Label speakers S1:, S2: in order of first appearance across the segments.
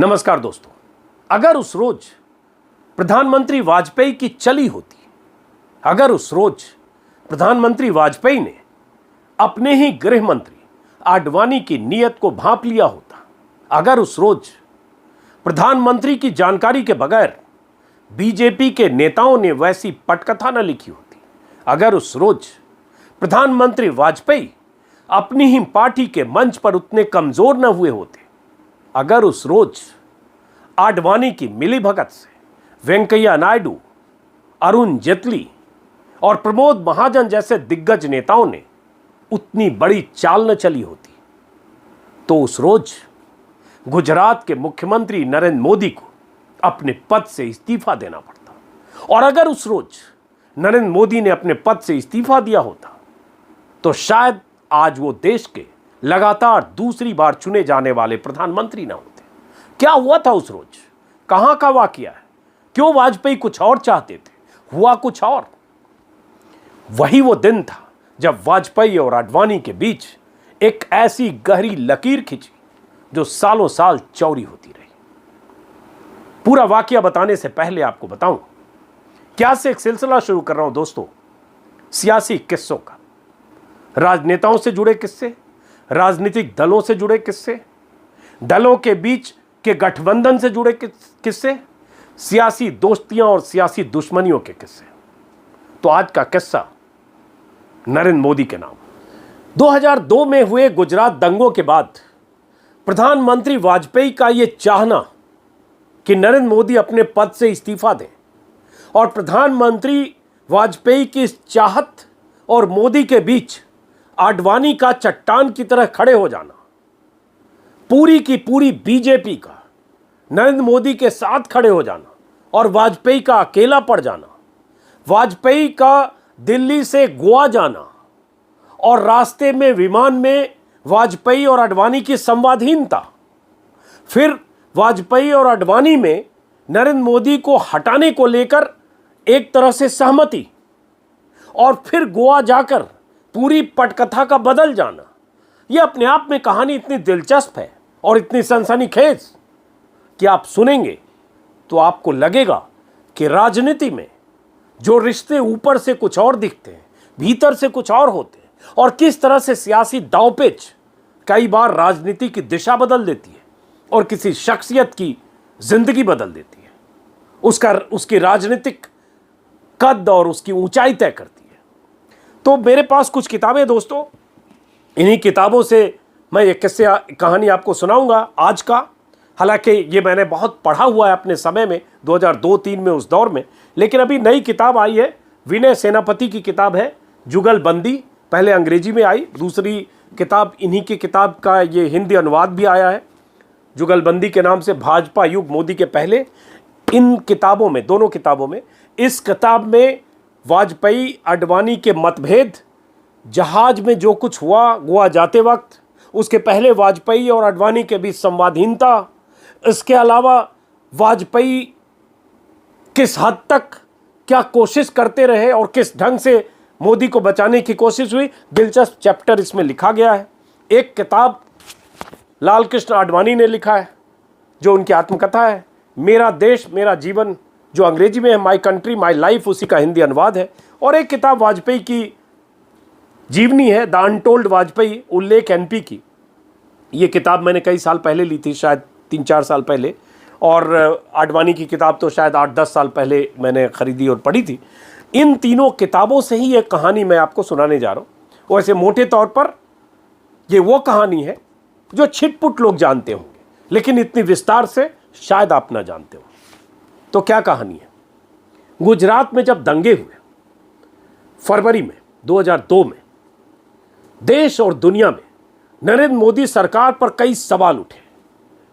S1: नमस्कार दोस्तों, अगर उस रोज प्रधानमंत्री वाजपेयी की चली होती, अगर उस रोज प्रधानमंत्री वाजपेयी ने अपने ही गृह मंत्री आडवाणी की नीयत को भांप लिया होता, अगर उस रोज प्रधानमंत्री की जानकारी के बगैर बीजेपी के नेताओं ने वैसी पटकथा न लिखी होती, अगर उस रोज प्रधानमंत्री वाजपेयी अपनी ही पार्टी के मंच पर उतने कमजोर न हुए होते, अगर उस रोज आडवाणी की मिलीभगत से वेंकैया नायडू, अरुण जेटली और प्रमोद महाजन जैसे दिग्गज नेताओं ने उतनी बड़ी चाल न चली होती, तो उस रोज गुजरात के मुख्यमंत्री नरेंद्र मोदी को अपने पद से इस्तीफा देना पड़ता। और अगर उस रोज नरेंद्र मोदी ने अपने पद से इस्तीफा दिया होता तो शायद आज वो देश के लगातार दूसरी बार चुने जाने वाले प्रधानमंत्री ना होते। क्या हुआ था उस रोज, कहां का वाकया है, क्यों वाजपेयी कुछ और चाहते थे, हुआ कुछ और। वही वो दिन था जब वाजपेयी और आडवाणी के बीच एक ऐसी गहरी लकीर खिंची जो सालों साल चौड़ी होती रही। पूरा वाकया बताने से पहले आपको बताऊं, क्या से एक सिलसिला शुरू कर रहा हूं दोस्तों, सियासी किस्सों का, राजनेताओं से जुड़े किस्से, राजनीतिक दलों से जुड़े किस्से, दलों के बीच के गठबंधन से जुड़े किस्से, सियासी दोस्तियां और सियासी दुश्मनियों के किस्से। तो आज का किस्सा नरेंद्र मोदी के नाम। 2002 में हुए गुजरात दंगों के बाद प्रधानमंत्री वाजपेयी का यह चाहना कि नरेंद्र मोदी अपने पद से इस्तीफा दें और प्रधानमंत्री वाजपेयी की इस चाहत और मोदी के बीच आडवाणी का चट्टान की तरह खड़े हो जाना, पूरी की पूरी बीजेपी का नरेंद्र मोदी के साथ खड़े हो जाना और वाजपेयी का अकेला पड़ जाना, वाजपेयी का दिल्ली से गोवा जाना और रास्ते में विमान में वाजपेयी और आडवाणी की संवादहीनता, फिर वाजपेयी और आडवाणी में नरेंद्र मोदी को हटाने को लेकर एक तरह से सहमति, और फिर गोवा जाकर पूरी पटकथा का बदल जाना। यह अपने आप में कहानी इतनी दिलचस्प है और इतनी सनसनीखेज कि आप सुनेंगे तो आपको लगेगा कि राजनीति में जो रिश्ते ऊपर से कुछ और दिखते हैं, भीतर से कुछ और होते हैं, और किस तरह से सियासी दांवपेच कई बार राजनीति की दिशा बदल देती है और किसी शख्सियत की जिंदगी बदल देती है, उसकी राजनीतिक कद और उसकी ऊंचाई तय करती है। तो मेरे पास कुछ किताबें दोस्तों, इन्हीं किताबों से मैं एक किस्से कहानी आपको सुनाऊंगा आज का। हालांकि ये मैंने बहुत पढ़ा हुआ है अपने समय में, 2002-3 में, उस दौर में, लेकिन अभी नई किताब आई है, विनय सेनापति की किताब है जुगलबंदी, पहले अंग्रेजी में आई, दूसरी किताब इन्हीं की किताब का ये हिंदी अनुवाद भी आया है, जुगलबंदी के नाम से, भाजपा युग मोदी के पहले। इन किताबों में, दोनों किताबों में, इस किताब में वाजपेयी आडवाणी के मतभेद, जहाज में जो कुछ हुआ गोवा जाते वक्त, उसके पहले वाजपेयी और आडवाणी के बीच संवादहीनता, इसके अलावा वाजपेयी किस हद तक क्या कोशिश करते रहे और किस ढंग से मोदी को बचाने की कोशिश हुई, दिलचस्प चैप्टर इसमें लिखा गया है। एक किताब लाल कृष्ण आडवाणी ने लिखा है जो उनकी आत्मकथा है, मेरा देश मेरा जीवन, जो अंग्रेजी में है माई कंट्री माई लाइफ, उसी का हिंदी अनुवाद है। और एक किताब वाजपेयी की जीवनी है, द अनटोल्ड वाजपेयी, उल्लेख एनपी की। ये किताब मैंने कई साल पहले ली थी, शायद 3-4 साल पहले, और आडवाणी की किताब तो शायद 8-10 साल पहले मैंने खरीदी और पढ़ी थी। इन तीनों किताबों से ही एक कहानी मैं आपको सुनाने जा रहा हूँ। वैसे मोटे तौर पर ये वो कहानी है जो छिटपुट लोग जानते होंगे, लेकिन इतनी विस्तार से शायद आप ना जानते हो। तो क्या कहानी है? गुजरात में जब दंगे हुए फरवरी में 2002 में, देश और दुनिया में नरेंद्र मोदी सरकार पर कई सवाल उठे।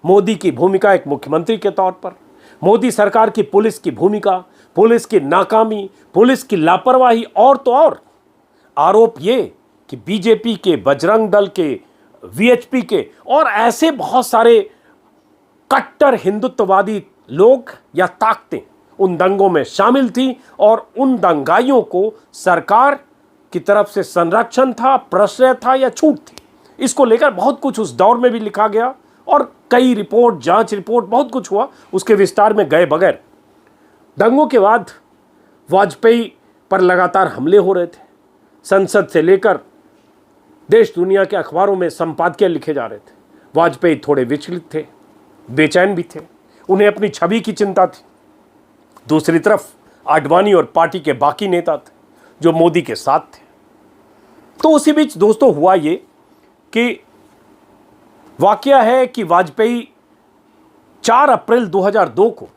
S1: मोदी की भूमिका एक मुख्यमंत्री के तौर पर, मोदी सरकार की पुलिस की भूमिका, पुलिस की नाकामी, पुलिस की लापरवाही, और तो और आरोप ये कि बीजेपी के, बजरंग दल के, वीएचपी के और ऐसे बहुत सारे कट्टर हिंदुत्ववादी लोग या ताकतें उन दंगों में शामिल थी, और उन दंगाइयों को सरकार की तरफ से संरक्षण था, प्रश्रय था या छूट थी। इसको लेकर बहुत कुछ उस दौर में भी लिखा गया और कई रिपोर्ट, जांच रिपोर्ट, बहुत कुछ हुआ, उसके विस्तार में गए बगैर दंगों के बाद वाजपेयी पर लगातार हमले हो रहे थे। संसद से लेकर देश दुनिया के अखबारों में संपादकीय लिखे जा रहे थे। वाजपेयी थोड़े विचलित थे, बेचैन भी थे, उन्हें अपनी छवि की चिंता थी। दूसरी तरफ आडवाणी और पार्टी के बाकी नेता थे जो मोदी के साथ थे। तो उसी बीच दोस्तों हुआ ये कि वाकया है कि वाजपेयी 4 अप्रैल 2002 को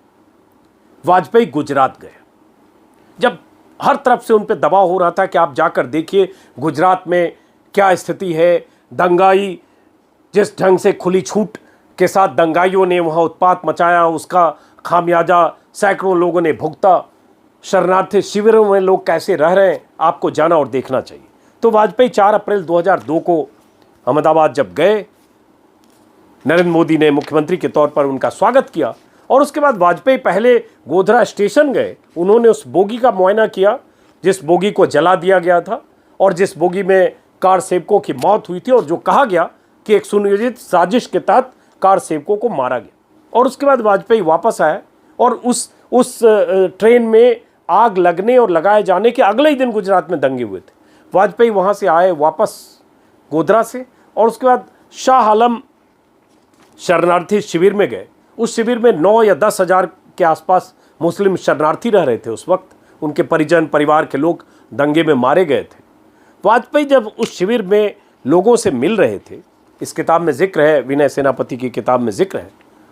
S1: वाजपेयी गुजरात गए। जब हर तरफ से उन पर दबाव हो रहा था कि आप जाकर देखिए गुजरात में क्या स्थिति है, दंगाई जिस ढंग से खुली छूट के साथ दंगाइयों ने वहाँ उत्पात मचाया, उसका खामियाजा सैकड़ों लोगों ने भुगता। शरणार्थी शिविरों में लोग कैसे रह रहे हैं, आपको जाना और देखना चाहिए। तो वाजपेयी 4 अप्रैल 2002 को अहमदाबाद जब गए, नरेंद्र मोदी ने मुख्यमंत्री के तौर पर उनका स्वागत किया और उसके बाद वाजपेयी पहले गोधरा स्टेशन गए। उन्होंने उस बोगी का मुआयना किया जिस बोगी को जला दिया गया था और जिस बोगी में कार सेवकों की मौत हुई थी और जो कहा गया कि एक सुनियोजित साजिश के तहत कार सेवकों को मारा गया। और उसके बाद वाजपेयी वापस आए और उस ट्रेन में आग लगने और लगाए जाने के अगले ही दिन गुजरात में दंगे हुए थे। वाजपेयी वहाँ से आए वापस गोधरा से और उसके बाद शाह आलम शरणार्थी शिविर में गए। उस शिविर में 9 या 10 हज़ार के आसपास मुस्लिम शरणार्थी रह रहे थे उस वक्त। उनके परिजन, परिवार के लोग दंगे में मारे गए थे। वाजपेयी जब उस शिविर में लोगों से मिल रहे थे, इस किताब में जिक्र है, विनय सेनापति की किताब में जिक्र है,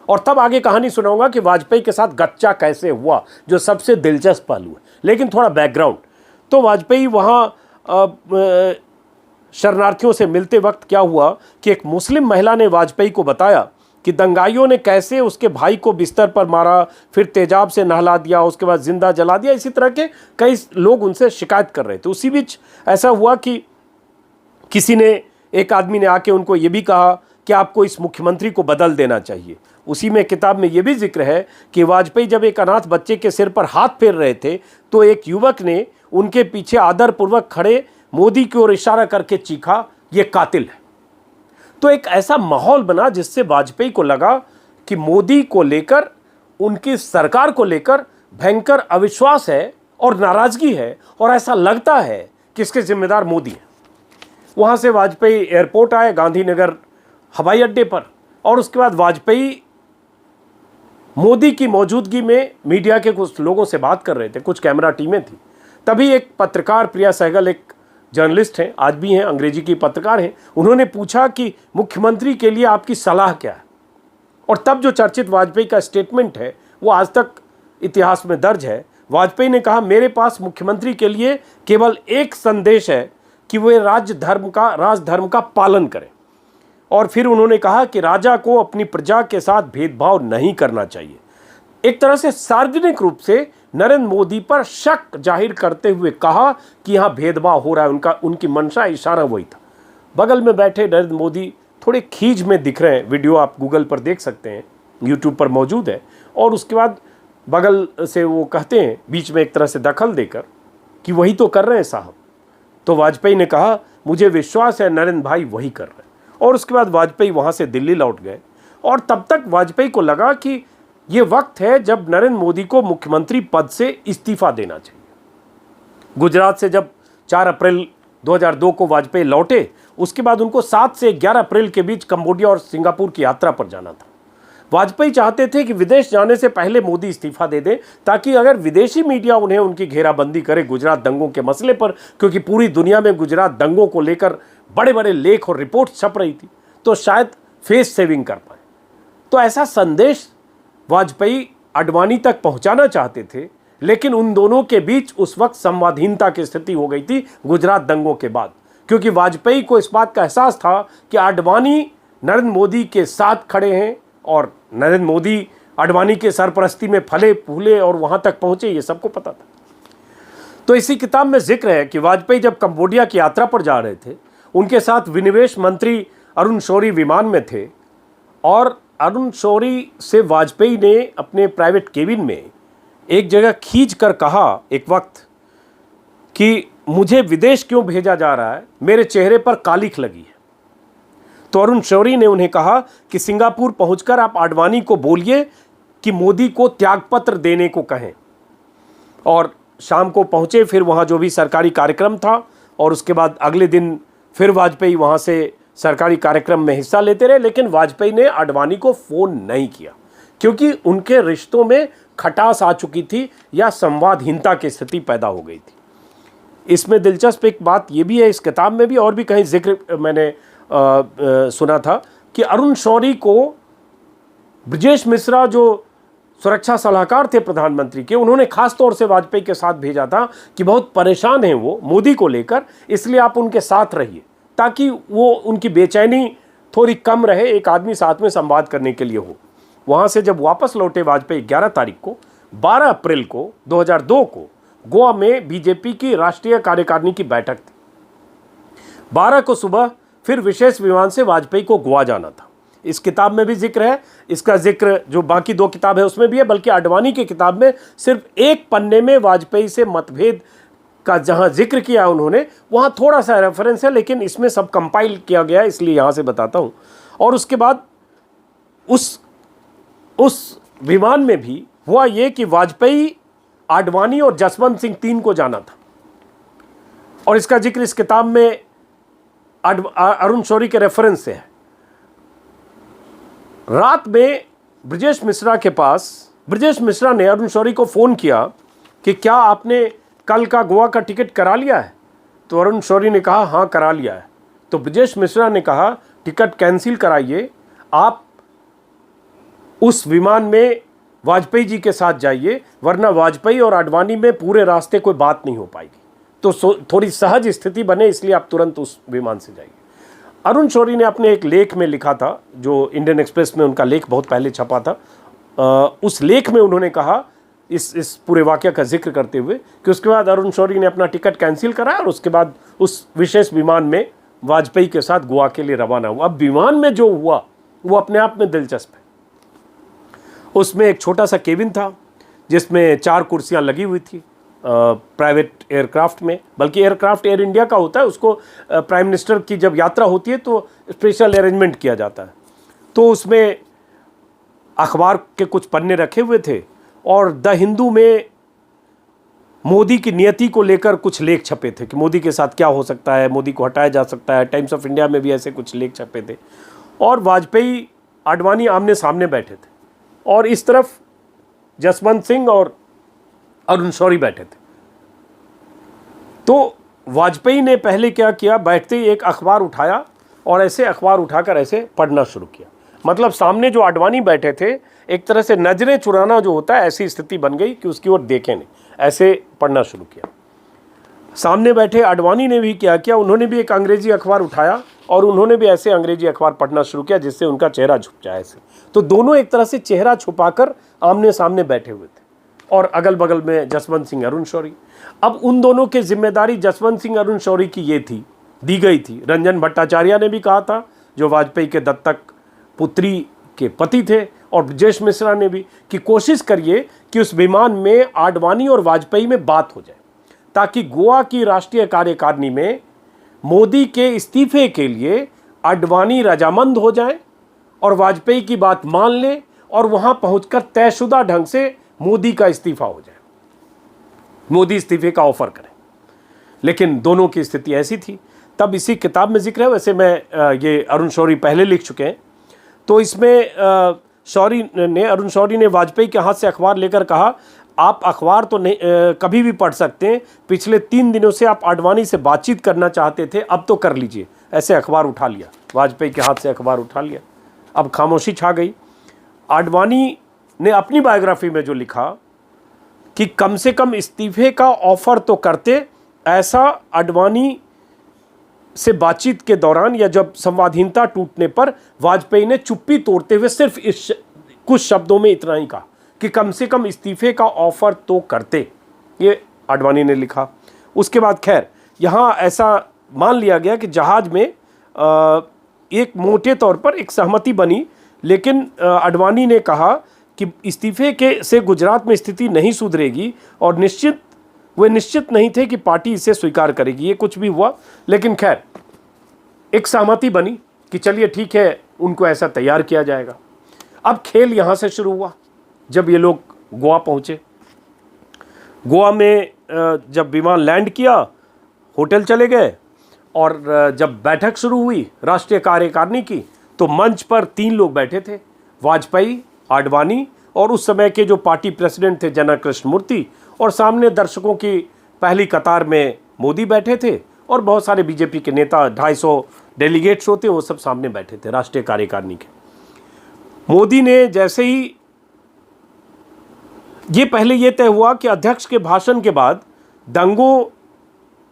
S1: और तब आगे कहानी सुनाऊंगा कि वाजपेयी के साथ गच्चा कैसे हुआ, जो सबसे दिलचस्प पहलू है। लेकिन थोड़ा बैकग्राउंड, तो वाजपेयी वहाँ शरणार्थियों से मिलते वक्त क्या हुआ कि एक मुस्लिम महिला ने वाजपेयी को बताया कि दंगाइयों ने कैसे उसके भाई को बिस्तर पर मारा, फिर तेजाब से नहला दिया, उसके बाद जिंदा जला दिया। इसी तरह के कई लोग उनसे शिकायत कर रहे थे। उसी बीच ऐसा हुआ कि एक आदमी ने आके उनको ये भी कहा कि आपको इस मुख्यमंत्री को बदल देना चाहिए। उसी में किताब में ये भी जिक्र है कि वाजपेयी जब एक अनाथ बच्चे के सिर पर हाथ फेर रहे थे तो एक युवक ने उनके पीछे आदरपूर्वक खड़े मोदी की ओर इशारा करके चीखा, ये कातिल है। तो एक ऐसा माहौल बना जिससे वाजपेयी को लगा कि मोदी को लेकर, उनकी सरकार को लेकर भयंकर अविश्वास है और नाराजगी है और ऐसा लगता है कि इसके जिम्मेदार मोदी हैं। वहाँ से वाजपेयी एयरपोर्ट आए, गांधीनगर हवाई अड्डे पर, और उसके बाद वाजपेयी मोदी की मौजूदगी में मीडिया के कुछ लोगों से बात कर रहे थे, कुछ कैमरा टीमें थी। तभी एक पत्रकार, प्रिया सहगल, एक जर्नलिस्ट हैं, आज भी हैं, अंग्रेजी की पत्रकार हैं, उन्होंने पूछा कि मुख्यमंत्री के लिए आपकी सलाह क्या है। और तब जो चर्चित वाजपेयी का स्टेटमेंट है वो आज तक इतिहास में दर्ज है। वाजपेयी ने कहा, मेरे पास मुख्यमंत्री के लिए केवल एक संदेश है कि वे राजधर्म का पालन करें। और फिर उन्होंने कहा कि राजा को अपनी प्रजा के साथ भेदभाव नहीं करना चाहिए। एक तरह से सार्वजनिक रूप से नरेंद्र मोदी पर शक जाहिर करते हुए कहा कि यहाँ भेदभाव हो रहा है। उनकी मंशा, इशारा वही था। बगल में बैठे नरेंद्र मोदी थोड़े खींच में दिख रहे हैं, वीडियो आप गूगल पर देख सकते हैं, यूट्यूब पर मौजूद है। और उसके बाद बगल से वो कहते हैं, बीच में एक तरह से दखल देकर, कि वही तो कर रहे हैं साहब। तो वाजपेयी ने कहा, मुझे विश्वास है नरेंद्र भाई वही कर रहे हैं। और उसके बाद वाजपेयी वहाँ से दिल्ली लौट गए। और तब तक वाजपेयी को लगा कि ये वक्त है जब नरेंद्र मोदी को मुख्यमंत्री पद से इस्तीफा देना चाहिए। गुजरात से जब 4 अप्रैल 2002 को वाजपेयी लौटे, उसके बाद उनको 7 से 11 अप्रैल के बीच कंबोडिया और सिंगापुर की यात्रा पर जाना था। वाजपेयी चाहते थे कि विदेश जाने से पहले मोदी इस्तीफा दे दें, ताकि अगर विदेशी मीडिया उन्हें उनकी घेराबंदी करे गुजरात दंगों के मसले पर, क्योंकि पूरी दुनिया में गुजरात दंगों को लेकर बड़े बड़े लेख और रिपोर्ट छप रही थी, तो शायद फेस सेविंग कर पाए। तो ऐसा संदेश वाजपेयी आडवाणी तक पहुंचाना चाहते थे, लेकिन उन दोनों के बीच उस वक्त संवादहीनता की स्थिति हो गई थी गुजरात दंगों के बाद, क्योंकि वाजपेयी को इस बात का एहसास था कि आडवाणी नरेंद्र मोदी के साथ खड़े हैं और नरेंद्र मोदी आडवाणी के सरपरस्ती में फले फूले और वहां तक पहुंचे, ये सबको पता था। तो इसी किताब में जिक्र है कि वाजपेयी जब कंबोडिया की यात्रा पर जा रहे थे, उनके साथ विनिवेश मंत्री अरुण शौरी विमान में थे, और अरुण शौरी से वाजपेयी ने अपने प्राइवेट केबिन में एक जगह खींच कर कहा एक वक्त कि मुझे विदेश क्यों भेजा जा रहा है, मेरे चेहरे पर कालिख लगी है। तो अरुण शौरी ने उन्हें कहा कि सिंगापुर पहुंचकर आप आडवाणी को बोलिए कि मोदी को त्यागपत्र देने को कहें। और शाम को पहुंचे, फिर वहां जो भी सरकारी कार्यक्रम था, और उसके बाद अगले दिन फिर वाजपेयी वहां से सरकारी कार्यक्रम में हिस्सा लेते रहे। लेकिन वाजपेयी ने आडवाणी को फ़ोन नहीं किया, क्योंकि उनके रिश्तों में खटास आ चुकी थी या संवादहीनता की स्थिति पैदा हो गई थी। इसमें दिलचस्प एक बात ये भी है, इस किताब में भी और भी कहीं जिक्र मैंने सुना था कि अरुण शौरी को ब्रजेश मिश्रा, जो सुरक्षा सलाहकार थे प्रधानमंत्री के, उन्होंने खास तौर से वाजपेयी के साथ भेजा था कि बहुत परेशान हैं वो मोदी को लेकर, इसलिए आप उनके साथ रहिए ताकि वो उनकी बेचैनी थोड़ी कम रहे, एक आदमी साथ में संवाद करने के लिए हो। वहाँ से जब वापस लौटे वाजपेयी 11 तारीख को, 12 अप्रैल को 2002 को गोवा में बीजेपी की राष्ट्रीय कार्यकारिणी की बैठक थी। 12 को सुबह फिर विशेष विमान से वाजपेयी को गोवा जाना था। इस किताब में भी जिक्र है, इसका जिक्र जो बाकी 2 किताब है उसमें भी है, बल्कि आडवाणी की किताब में सिर्फ एक पन्ने में वाजपेयी से मतभेद का जहां जिक्र किया उन्होंने, वहां थोड़ा सा रेफरेंस है, लेकिन इसमें सब कंपाइल किया गया है, इसलिए यहां से बताता हूं। और उसके बाद उस विमान में भी हुआ ये कि वाजपेयी, आडवाणी और जसवंत सिंह 3 को जाना था। और इसका जिक्र इस किताब में अरुण शौरी के रेफरेंस से है। रात में ब्रजेश मिश्रा ने अरुण शौरी को फ़ोन किया कि क्या आपने कल का गोवा का टिकट करा लिया है? तो अरुण शौरी ने कहा हाँ करा लिया है। तो ब्रजेश मिश्रा ने कहा टिकट कैंसिल कराइए, आप उस विमान में वाजपेयी जी के साथ जाइए, वरना वाजपेयी और आडवाणी में पूरे रास्ते कोई बात नहीं हो पाएगी। तो थोड़ी सहज स्थिति बने, इसलिए आप तुरंत उस विमान से जाइए। अरुण शौरी ने अपने एक लेख में लिखा था, जो इंडियन एक्सप्रेस में उनका लेख बहुत पहले छपा था, उस लेख में उन्होंने कहा इस पूरे वाक़या का जिक्र करते हुए कि उसके बाद अरुण शौरी ने अपना टिकट कैंसिल कराया और उसके बाद उस विशेष विमान में वाजपेयी के साथ गोवा के लिए रवाना हुआ। अब विमान में जो हुआ वो अपने आप में दिलचस्प है। उसमें एक छोटा सा केबिन था जिसमें 4 कुर्सियां लगी हुई थी, प्राइवेट एयरक्राफ्ट में, बल्कि एयरक्राफ्ट एयर इंडिया का होता है, उसको प्राइम मिनिस्टर की जब यात्रा होती है तो स्पेशल अरेंजमेंट किया जाता है। तो उसमें अखबार के कुछ पन्ने रखे हुए थे और द हिंदू में मोदी की नियति को लेकर कुछ लेख छपे थे कि मोदी के साथ क्या हो सकता है, मोदी को हटाया जा सकता है। टाइम्स ऑफ इंडिया में भी ऐसे कुछ लेख छपे थे। और वाजपेयी आडवाणी आमने सामने बैठे थे और इस तरफ जसवंत सिंह और अरुण शौरी बैठे थे। तो वाजपेयी ने पहले क्या किया, बैठते ही एक अखबार उठाया और ऐसे अखबार उठाकर ऐसे पढ़ना शुरू किया। मतलब सामने जो आडवाणी बैठे थे, एक तरह से नजरें चुराना जो होता है, ऐसी स्थिति बन गई कि उसकी ओर देखे नहीं, ऐसे पढ़ना शुरू किया। सामने बैठे आडवाणी ने भी क्या किया, उन्होंने भी एक अंग्रेजी अखबार उठाया और उन्होंने भी ऐसे अंग्रेजी अखबार पढ़ना शुरू किया जिससे उनका चेहरा छुप जाए ऐसे। तो दोनों एक तरह से चेहरा छुपाकर आमने सामने बैठे हुए थे और अगल बगल में जसवंत सिंह, अरुण शौरी। अब उन दोनों की जिम्मेदारी जसवंत सिंह, अरुण शौरी की ये थी, दी गई थी। रंजन भट्टाचार्य ने भी कहा था, जो वाजपेयी के दत्तक पुत्री के पति थे, और ब्रजेश मिश्रा ने भी, कि कोशिश करिए कि उस विमान में आडवाणी और वाजपेयी में बात हो जाए, ताकि गोवा की राष्ट्रीय कार्यकारिणी में मोदी के इस्तीफे के लिए आडवाणी रजामंद हो जाए और वाजपेयी की बात मान ले और वहां पहुंचकर तयशुदा ढंग से मोदी का इस्तीफा हो जाए, मोदी इस्तीफे का ऑफर करें। लेकिन दोनों की स्थिति ऐसी थी। तब इसी किताब में जिक्र है, वैसे मैं ये अरुण शौरी पहले लिख चुके हैं। तो इसमें अरुण शौरी ने वाजपेयी के हाथ से अखबार लेकर कहा, आप अखबार तो नहीं कभी भी पढ़ सकते हैं, पिछले 3 दिनों से आप आडवाणी से बातचीत करना चाहते थे, अब तो कर लीजिए। ऐसे अखबार उठा लिया, वाजपेयी के हाथ से अखबार उठा लिया। अब खामोशी छा गई। आडवाणी ने अपनी बायोग्राफी में जो लिखा कि कम से कम इस्तीफे का ऑफर तो करते, ऐसा आडवाणी से बातचीत के दौरान या जब संवादहीनता टूटने पर वाजपेयी ने चुप्पी तोड़ते हुए सिर्फ इस कुछ शब्दों में इतना ही कहा कि कम से कम इस्तीफे का ऑफर तो करते, ये आडवाणी ने लिखा। उसके बाद खैर यहाँ ऐसा मान लिया गया कि जहाज में एक मोटे तौर पर एक सहमति बनी, लेकिन आडवाणी ने कहा कि इस्तीफे के से गुजरात में स्थिति नहीं सुधरेगी और वे निश्चित नहीं थे कि पार्टी इसे स्वीकार करेगी। ये कुछ भी हुआ, लेकिन खैर एक सहमति बनी कि चलिए ठीक है, उनको ऐसा तैयार किया जाएगा। अब खेल यहाँ से शुरू हुआ। जब ये लोग गोवा पहुँचे, गोवा में जब विमान लैंड किया, होटल चले गए, और जब बैठक शुरू हुई राष्ट्रीय कार्यकारिणी की, तो मंच पर 3 लोग बैठे थे, वाजपेयी, आडवाणी और उस समय के जो पार्टी प्रेसिडेंट थे जनक कृष्णमूर्ति, और सामने दर्शकों की पहली कतार में मोदी बैठे थे, और बहुत सारे बीजेपी के नेता, 250 डेलीगेट्स होते, वो सब सामने बैठे थे राष्ट्रीय कार्यकारिणी के। मोदी ने जैसे ही, ये पहले ये तय हुआ कि अध्यक्ष के भाषण के बाद दंगों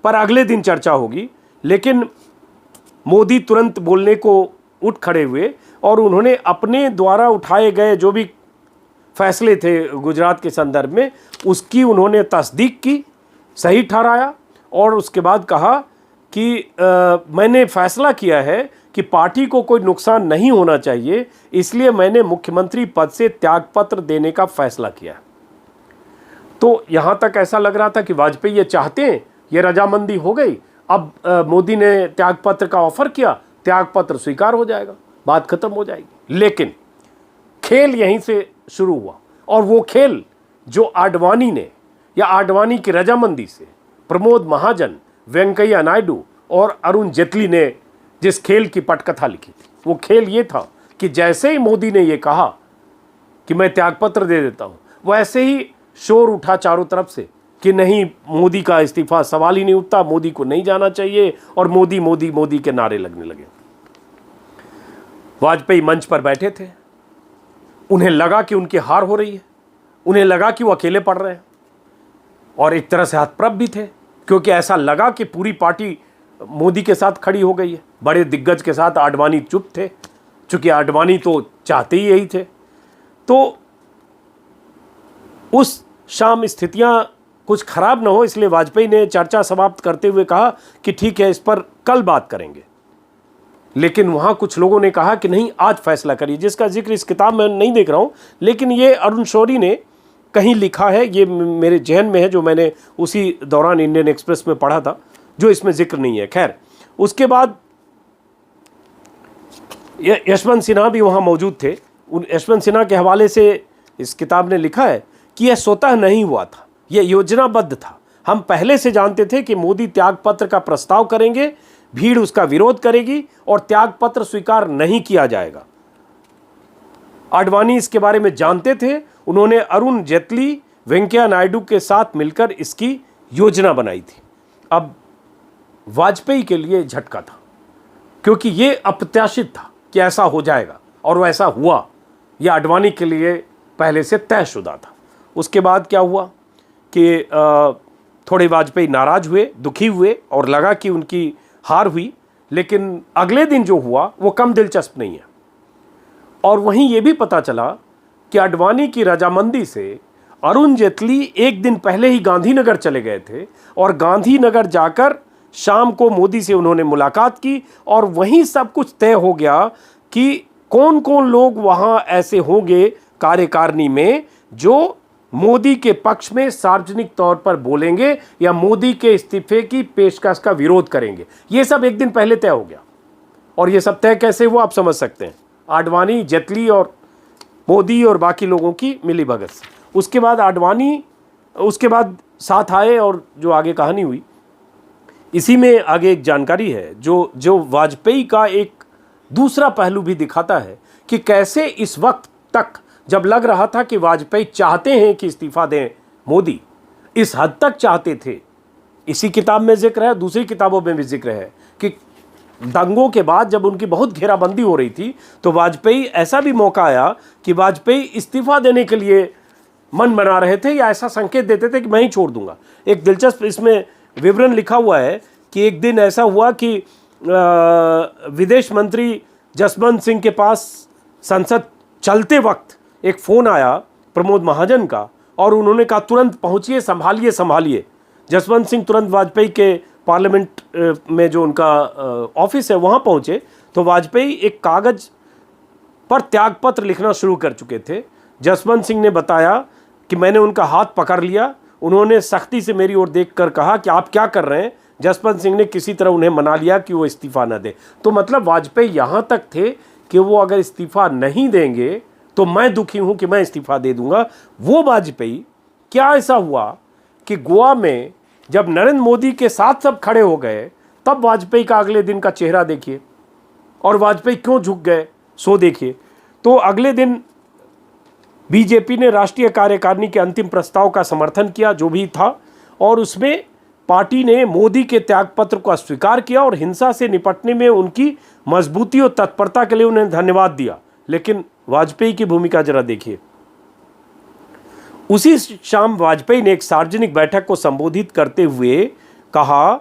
S1: पर अगले दिन चर्चा होगी, लेकिन मोदी तुरंत बोलने को उठ खड़े हुए और उन्होंने अपने द्वारा उठाए गए जो भी फैसले थे गुजरात के संदर्भ में, उसकी उन्होंने तस्दीक की, सही ठहराया, और उसके बाद कहा कि मैंने फैसला किया है कि पार्टी को कोई नुकसान नहीं होना चाहिए, इसलिए मैंने मुख्यमंत्री पद से त्यागपत्र देने का फैसला किया। तो यहाँ तक ऐसा लग रहा था कि वाजपेयी ये चाहते हैं, ये रजामंदी हो गई, अब मोदी ने त्यागपत्र का ऑफर किया, त्यागपत्र स्वीकार हो जाएगा, बात खत्म हो जाएगी। लेकिन खेल यहीं से शुरू हुआ, और वो खेल जो आडवाणी ने, या आडवाणी की रजामंदी से प्रमोद महाजन, वेंकैया नायडू और अरुण जेटली ने जिस खेल की पटकथा लिखी थी, वो खेल ये था कि जैसे ही मोदी ने ये कहा कि मैं त्यागपत्र दे देता हूँ, वैसे ही शोर उठा चारों तरफ से कि नहीं, मोदी का इस्तीफा सवाल ही नहीं उठता, मोदी को नहीं जाना चाहिए, और मोदी मोदी मोदी के नारे लगने लगे। वाजपेयी मंच पर बैठे थे, उन्हें लगा कि उनकी हार हो रही है, उन्हें लगा कि वो अकेले पड़ रहे हैं, और एक तरह से हतप्रभ भी थे, क्योंकि ऐसा लगा कि पूरी पार्टी मोदी के साथ खड़ी हो गई है। बड़े दिग्गज के साथ आडवाणी चुप थे, चूंकि आडवाणी तो चाहते ही यही थे। तो उस शाम स्थितियां कुछ खराब ना हो, इसलिए वाजपेयी ने चर्चा समाप्त करते हुए कहा कि ठीक है, इस पर कल बात करेंगे। लेकिन वहाँ कुछ लोगों ने कहा कि नहीं, आज फैसला करिए, जिसका जिक्र इस किताब में नहीं देख रहा हूँ, लेकिन ये अरुण शौरी ने कहीं लिखा है, ये मेरे जहन में है, जो मैंने उसी दौरान इंडियन एक्सप्रेस में पढ़ा था, जो इसमें जिक्र नहीं है। खैर, उसके बाद यशवंत सिन्हा भी वहाँ मौजूद थे। उन यशवंत सिन्हा के हवाले से इस किताब ने लिखा है कि यह स्वतः नहीं हुआ था, यह योजनाबद्ध था। हम पहले से जानते थे कि मोदी त्यागपत्र का प्रस्ताव करेंगे, भीड़ उसका विरोध करेगी और त्यागपत्र स्वीकार नहीं किया जाएगा। आडवाणी इसके बारे में जानते थे, उन्होंने अरुण जेटली, वेंकैया नायडू के साथ मिलकर इसकी योजना बनाई थी। अब वाजपेयी के लिए झटका था, क्योंकि ये अप्रत्याशित था कि ऐसा हो जाएगा, और वैसा हुआ। यह आडवाणी के लिए पहले से तयशुदा था। उसके बाद क्या हुआ कि थोड़े वाजपेयी नाराज हुए, दुखी हुए, और लगा कि उनकी हार हुई। लेकिन अगले दिन जो हुआ वो कम दिलचस्प नहीं है। और वहीं ये भी पता चला कि आडवाणी की रजामंदी से अरुण जेटली एक दिन पहले ही गांधीनगर चले गए थे, और गांधीनगर जाकर शाम को मोदी से उन्होंने मुलाकात की, और वहीं सब कुछ तय हो गया कि कौन कौन लोग वहाँ ऐसे होंगे कार्यकारिणी में जो मोदी के पक्ष में सार्वजनिक तौर पर बोलेंगे या मोदी के इस्तीफे की पेशकश का विरोध करेंगे। ये सब एक दिन पहले तय हो गया। और ये सब तय कैसे हुआ आप समझ सकते हैं, आडवाणी, जेटली और मोदी और बाकी लोगों की मिलीभगत से। उसके बाद आडवाणी उसके बाद साथ आए, और जो आगे कहानी हुई इसी में आगे एक जानकारी है जो वाजपेयी का एक दूसरा पहलू भी दिखाता है कि कैसे इस वक्त तक, जब लग रहा था कि वाजपेयी चाहते हैं कि इस्तीफा दें मोदी, इस हद तक चाहते थे। इसी किताब में जिक्र है, दूसरी किताबों में भी जिक्र है कि दंगों के बाद जब उनकी बहुत घेराबंदी हो रही थी, तो वाजपेयी, ऐसा भी मौका आया कि वाजपेयी इस्तीफा देने के लिए मन बना रहे थे, या ऐसा संकेत देते थे कि मैं ही छोड़ दूंगा। एक दिलचस्प इसमें विवरण लिखा हुआ है कि एक दिन ऐसा हुआ कि विदेश मंत्री जसवंत सिंह के पास संसद चलते वक्त एक फ़ोन आया प्रमोद महाजन का, और उन्होंने कहा तुरंत पहुंचिए, संभालिए संभालिए। जसवंत सिंह तुरंत वाजपेयी के पार्लियामेंट में जो उनका ऑफिस है वहाँ पहुँचे, तो वाजपेयी एक कागज़ पर त्यागपत्र लिखना शुरू कर चुके थे। जसवंत सिंह ने बताया कि मैंने उनका हाथ पकड़ लिया, उन्होंने सख्ती से मेरी ओर देखकर कहा कि आप क्या कर रहे हैं, जसवंत सिंह ने किसी तरह उन्हें मना लिया कि वो इस्तीफा न दे। तो मतलब वाजपेयी यहाँ तक थे कि वो अगर इस्तीफा नहीं देंगे तो मैं दुखी हूँ कि मैं इस्तीफा दे दूंगा। वो वाजपेयी, क्या ऐसा हुआ कि गोवा में जब नरेंद्र मोदी के साथ सब खड़े हो गए तब वाजपेयी का अगले दिन का चेहरा देखिए, और वाजपेयी क्यों झुक गए सो देखिए। तो अगले दिन बीजेपी ने राष्ट्रीय कार्यकारिणी के अंतिम प्रस्ताव का समर्थन किया जो भी था, और उसमें पार्टी ने मोदी के त्यागपत्र को अस्वीकार किया और हिंसा से निपटने में उनकी मजबूती और तत्परता के लिए उन्हें धन्यवाद दिया। लेकिन वाजपेयी की भूमिका जरा देखिए। उसी शाम वाजपेयी ने एक सार्वजनिक बैठक को संबोधित करते हुए कहा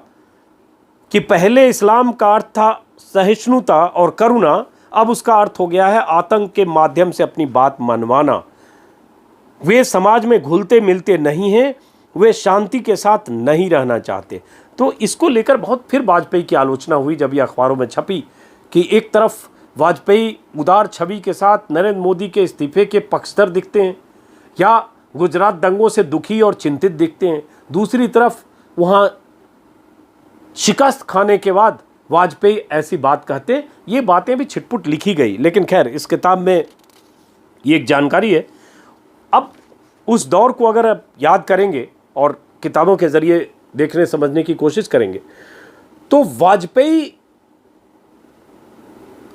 S1: कि पहले इस्लाम का अर्थ था सहिष्णुता और करुणा, अब उसका अर्थ हो गया है आतंक के माध्यम से अपनी बात मनवाना। वे समाज में घुलते मिलते नहीं हैं, वे शांति के साथ नहीं रहना चाहते। तो इसको लेकर बहुत फिर वाजपेयी की आलोचना हुई जब ये अखबारों में छपी कि एक तरफ वाजपेयी उदार छवि के साथ नरेंद्र मोदी के इस्तीफे के पक्षधर दिखते हैं या गुजरात दंगों से दुखी और चिंतित दिखते हैं, दूसरी तरफ वहाँ शिकस्त खाने के बाद वाजपेयी ऐसी बात कहते हैं। ये बातें भी छिटपुट लिखी गई, लेकिन खैर इस किताब में ये एक जानकारी है। अब उस दौर को अगर आप याद करेंगे और किताबों के ज़रिए देखने समझने की कोशिश करेंगे तो वाजपेयी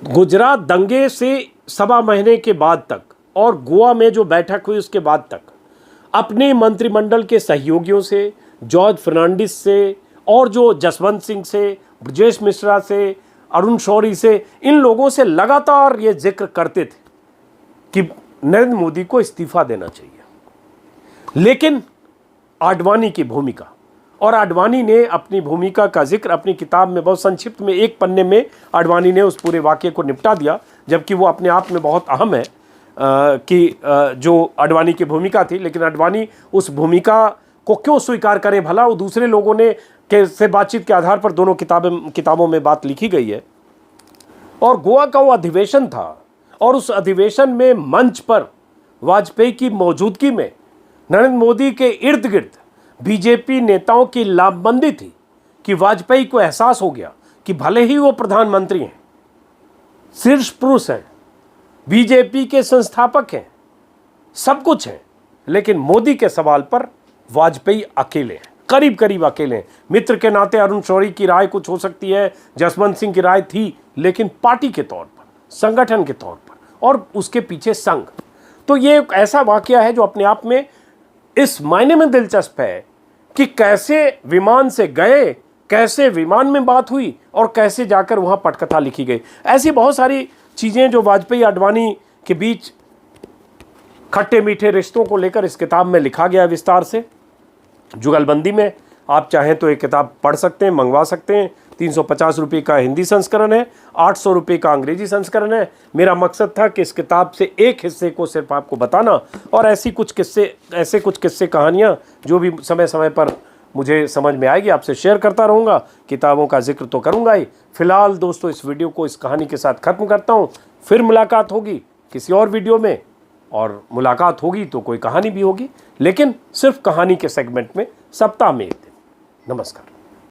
S1: गुजरात दंगे से सवा महीने के बाद तक और गोवा में जो बैठक हुई उसके बाद तक अपने मंत्रिमंडल के सहयोगियों से, जॉर्ज फर्नांडिस से और जो जसवंत सिंह से, ब्रजेश मिश्रा से, अरुण शौरी से, इन लोगों से लगातार ये जिक्र करते थे कि नरेंद्र मोदी को इस्तीफा देना चाहिए। लेकिन आडवाणी की भूमिका, और आडवाणी ने अपनी भूमिका का जिक्र अपनी किताब में बहुत संक्षिप्त में एक पन्ने में आडवाणी ने उस पूरे वाक्य को निपटा दिया, जबकि वो अपने आप में बहुत अहम है कि जो आडवाणी की भूमिका थी। लेकिन आडवाणी उस भूमिका को क्यों स्वीकार करें भला, वो दूसरे लोगों ने से बातचीत के आधार पर दोनों किताबों में बात लिखी गई है। और गोवा का वो अधिवेशन था और उस अधिवेशन में मंच पर वाजपेयी की मौजूदगी में नरेंद्र मोदी के इर्द गिर्द बीजेपी नेताओं की लामबंदी थी कि वाजपेयी को एहसास हो गया कि भले ही वो प्रधानमंत्री हैं, शीर्ष पुरुष हैं, बीजेपी के संस्थापक हैं, सब कुछ हैं, लेकिन मोदी के सवाल पर वाजपेयी अकेले हैं, करीब करीब अकेले हैं। मित्र के नाते अरुण शौरी की राय कुछ हो सकती है, जसवंत सिंह की राय थी, लेकिन पार्टी के तौर पर, संगठन के तौर पर और उसके पीछे संघ। तो ये एक ऐसा वाकया है जो अपने आप में इस मायने में दिलचस्प है कि कैसे विमान से गए, कैसे विमान में बात हुई और कैसे जाकर वहाँ पटकथा लिखी गई। ऐसी बहुत सारी चीज़ें जो वाजपेयी आडवाणी के बीच खट्टे मीठे रिश्तों को लेकर इस किताब में लिखा गया विस्तार से। जुगलबंदी में आप चाहें तो एक किताब पढ़ सकते हैं, मंगवा सकते हैं। 350 रुपये का हिंदी संस्करण है, 800 रुपये का अंग्रेजी संस्करण है। मेरा मकसद था कि इस किताब से एक हिस्से को सिर्फ आपको बताना और ऐसे कुछ किस्से कहानियाँ जो भी समय समय पर मुझे समझ में आएगी आपसे शेयर करता रहूँगा। किताबों का जिक्र तो करूँगा ही। फिलहाल दोस्तों इस वीडियो को इस कहानी के साथ ख़त्म करता हूँ। फिर मुलाकात होगी किसी और वीडियो में, और मुलाकात होगी तो कोई कहानी भी होगी, लेकिन सिर्फ कहानी के सेगमेंट में सप्ताह में एक दिन। नमस्कार।